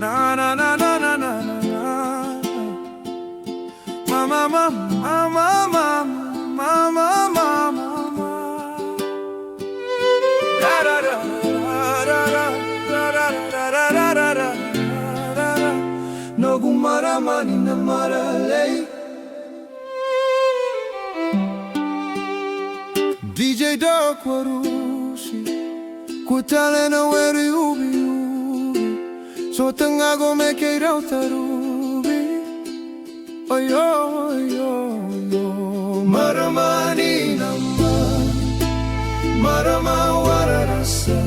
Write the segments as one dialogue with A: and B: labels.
A: na na na na na na na. Mama mama mama mama mama. Da da da da da da da da da da. No gumara mani na maralei. DJ Dark Warushi Kutale na weri ubi ubi So tengago me keirau tarubi Oyo oyo oyo Maramani nama Marama wararasa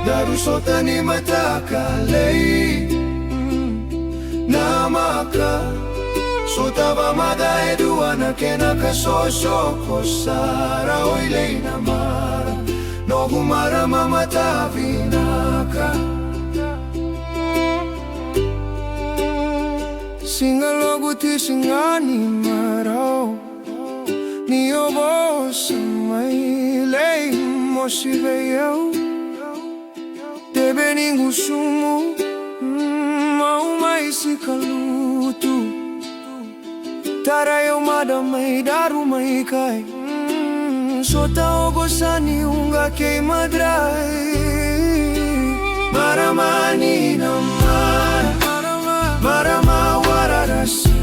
A: Daru sotani matakalei Namaka Sotava mada eduana kena kasosoko sara oilei namara no gumara mama tavinaka Singa logo ti singani marao ni obo samai lei mosiveu Tebe ningu sumu mau mai sikalutu Taray umadamay darumay kay Sota ogosani unga kay madray Maramani naman Marama wararasi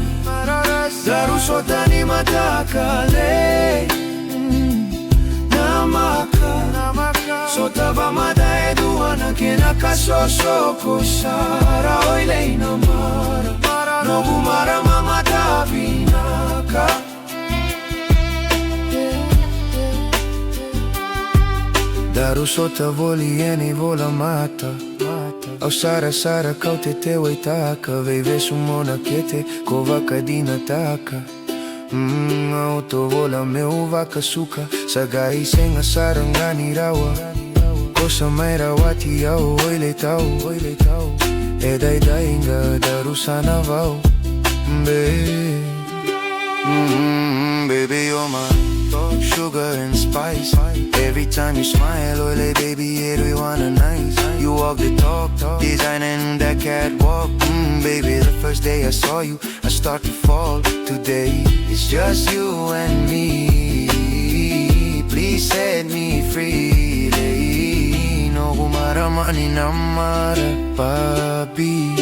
A: Daru sotani matakale Namaka Sota bamada eduana kena kasosoko sara oilei namara Nogu marama matavinaka Daru sota volieni vola mata Au sara sara caute te waitaka Vei vesu mona kete kovaka dinataka Auto vola meu vaka suka Sagai senga sarangani rawa Kosa mai rawati au oile tau Edai dainga daru sana vau Baby, you're my sugar and spice Every time you smile, oile baby, everyone nice You walk the talk, designing that catwalk Baby, the first day I saw you, I start to fall Today, it's just you and me Please set me free No gumara mani namara papi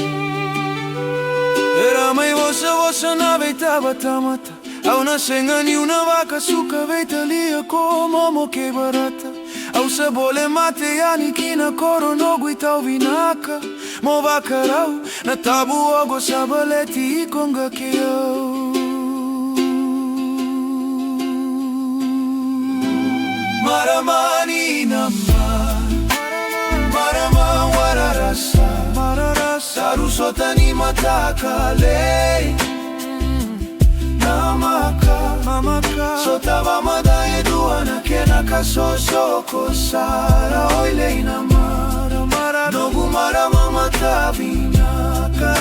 A: Era mai vosa na veita batamata Au na senga ni una vaca suka veita lia como mo que barata Au se bole mate yani kina koro no guitau vinaka Mo vacarau na tabu ogo sabaleti ikonga ke au Maramani nama Marama wararasa Daru sotani matakale Namaka Sotava mada eduana kena kasosoko sara oilei namara Nogu marama matavinaka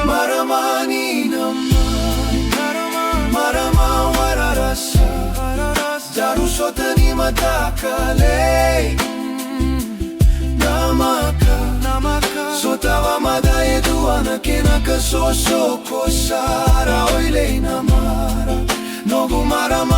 A: Maramani naman Marama wararasa Daru sotani matakale Namaka Sotava mada eduana kena kasosoko sara oilei namara Nogu marama